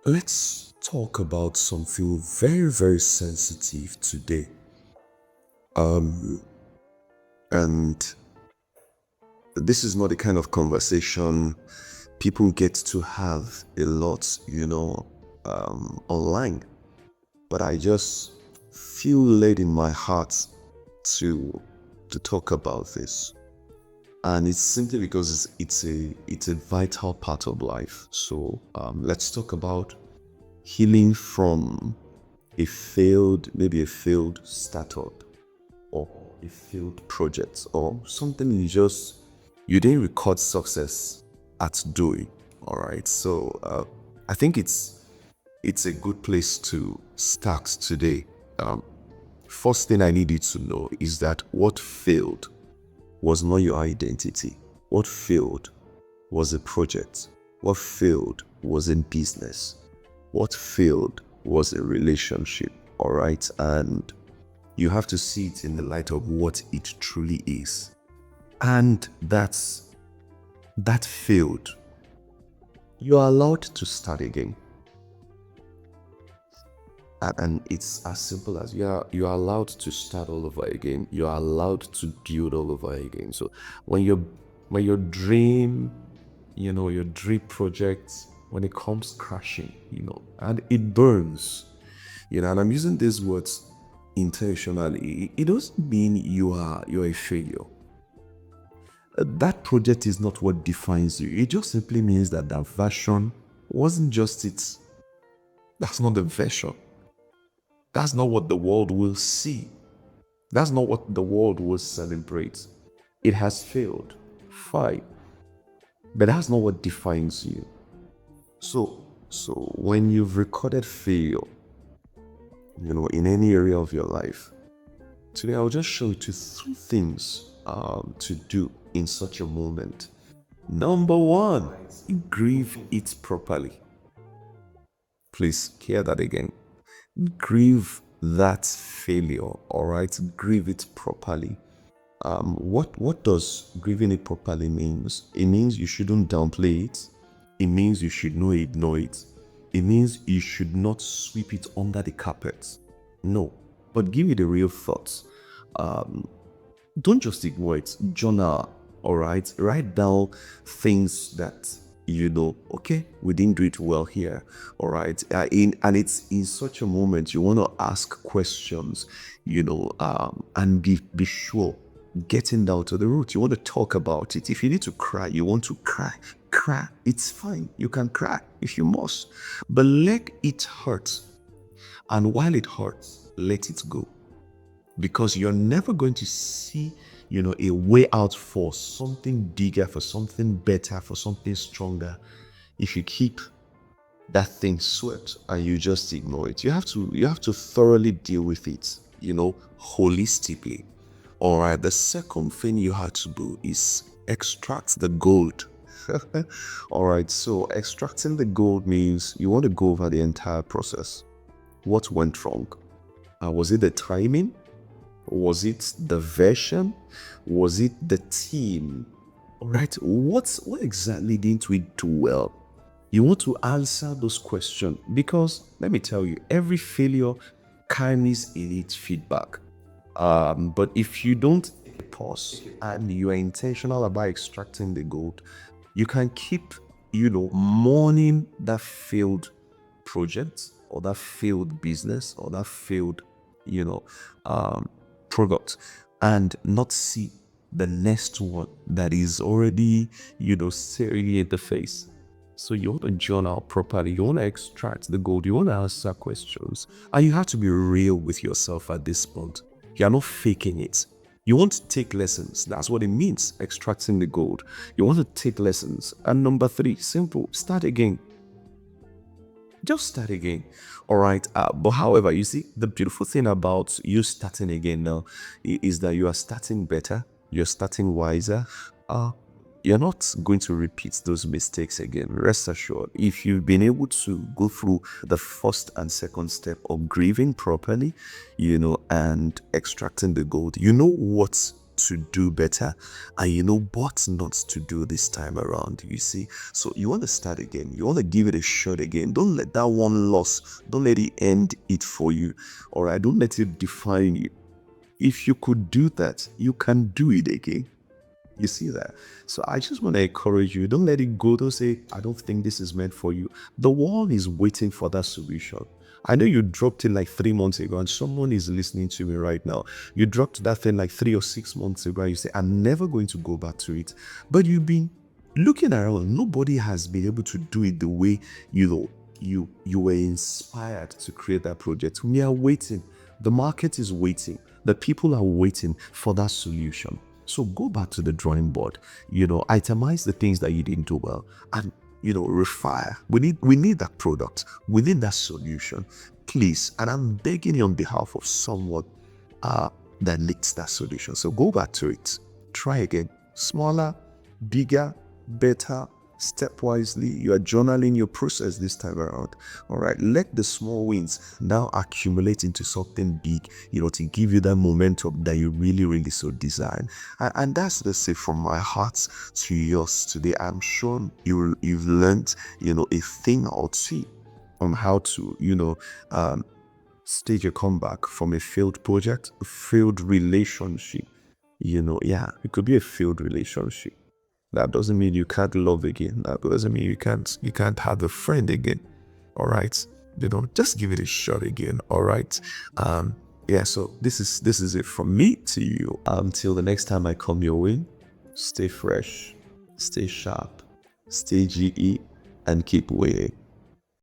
Let's talk about something very, very sensitive today. And this is not the kind of conversation people get to have a lot, online. But I just feel led in my heart to to talk about this. And it's simply because it's a vital part of life. So let's talk about healing from maybe a failed startup or a failed project or something you didn't record success at doing. All right. So I think it's a good place to start today. First thing I need you to know is that what failed was not your identity. What failed was a project. What failed was in business. What failed was a relationship. All right. And you have to see it in the light of what it truly is. And that failed. You are allowed to start again. And it's as simple as you are allowed to start all over again. You are allowed to build all over again. So when your dream, your dream project, when it comes crashing, and it burns, and I'm using these words intentionally. It doesn't mean you're a failure. That project is not what defines you. It just simply means that version wasn't just it. That's not the version. That's not what the world will see. That's not what the world will celebrate. It has failed. Fine. But that's not what defines you. So when you've recorded fail, in any area of your life, today I'll just show you three things to do in such a moment. Number one, grieve it properly. Please hear that again. Grieve that failure, all right? Grieve it properly. What does grieving it properly means? It means you shouldn't downplay it. It means you should not ignore it. It means you should not sweep it under the carpet. No, but give it a real thought. Don't just ignore it. Journal, all right? Write down things that okay, we didn't do it well here, all right? And it's in such a moment you want to ask questions, and be sure getting down to the root. You want to talk about it. If you need to cry, you want to cry. It's fine. You can cry if you must, but let it hurt. And while it hurts, let it go, because you're never going to see a way out for something bigger, for something better, for something stronger, if you keep that thing swept and you just ignore it. You have to thoroughly deal with it, holistically. All right, the second thing you have to do is extract the gold. All right, so extracting the gold means you want to go over the entire process. What went wrong? Was it the timing? Was it the version? Was it the team? All right, what exactly didn't we do well? You want to answer those questions, because let me tell you, every failure carries in its feedback. But if you don't pause and you are intentional about extracting the gold, you can keep, mourning that failed project or that failed business or that failed, you know, um, product, and not see the next one that is already, staring you in the face. So you want to journal properly, you want to extract the gold, you want to answer questions, and you have to be real with yourself at this point. You're not faking it. You want to take lessons. That's what it means, extracting the gold. You want to take lessons. And number three, simple, start again. Just start again. All right. But however, you see, the beautiful thing about you starting again now is that you are starting better, you're starting wiser. You're not going to repeat those mistakes again. Rest assured, if you've been able to go through the first and second step of grieving properly, and extracting the gold, you know what to do better, and you know what not to do this time around, you see. So you want to start again, you want to give it a shot again. Don't let that one loss, don't let it end it for you. All right, don't let it define you. If you could do that, you can do it again. You see that? So I just want to encourage you. Don't let it go. Don't say, I don't think this is meant for you. The world is waiting for that solution. I know you dropped it like 3 months ago, and someone is listening to me right now. You dropped that thing like 3 or 6 months ago, and you say, I'm never going to go back to it. But you've been looking around. Nobody has been able to do it the way you were inspired to create that project. We are waiting. The market is waiting. The people are waiting for that solution. So go back to the drawing board, itemize the things that you didn't do well, and refire. We need that product. We need that solution. Please, and I'm begging you on behalf of someone that needs that solution. So go back to it. Try again. Smaller, bigger, better, stepwisely. You are journaling your process this time around. All right, let the small wins now accumulate into something big, to give you that momentum that you really, really so desire. And that's the say from my heart to yours today. I'm sure you've learned, a thing or two on how to, stage a comeback from a failed project, a failed relationship. It could be a failed relationship. That doesn't mean you can't love again. That doesn't mean you can't have a friend again. All right. Just give it a shot again. All right. So this is it from me to you. Until the next time I come your way, stay fresh, stay sharp, stay GE, and keep waiting.